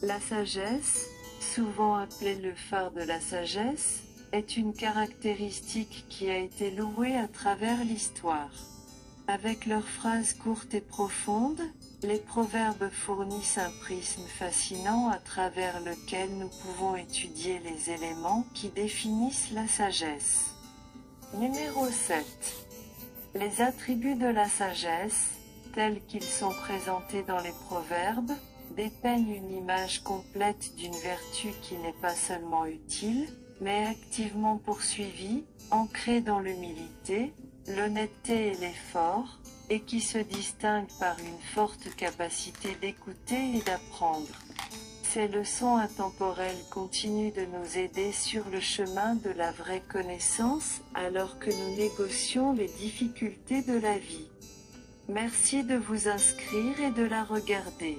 La sagesse, souvent appelée le phare de la sagesse, est une caractéristique qui a été louée à travers l'histoire. Avec leurs phrases courtes et profondes, les proverbes fournissent un prisme fascinant à travers lequel nous pouvons étudier les éléments qui définissent la sagesse. Numéro 7. Les attributs de la sagesse, tels qu'ils sont présentés dans les proverbes, dépeignent une image complète d'une vertu qui n'est pas seulement utile, mais activement poursuivie, ancrée dans l'humilité, l'honnêteté et l'effort, et qui se distingue par une forte capacité d'écouter et d'apprendre. Ces leçons intemporelles continuent de nous aider sur le chemin de la vraie connaissance, alors que nous négocions les difficultés de la vie. Merci de vous inscrire et de la regarder.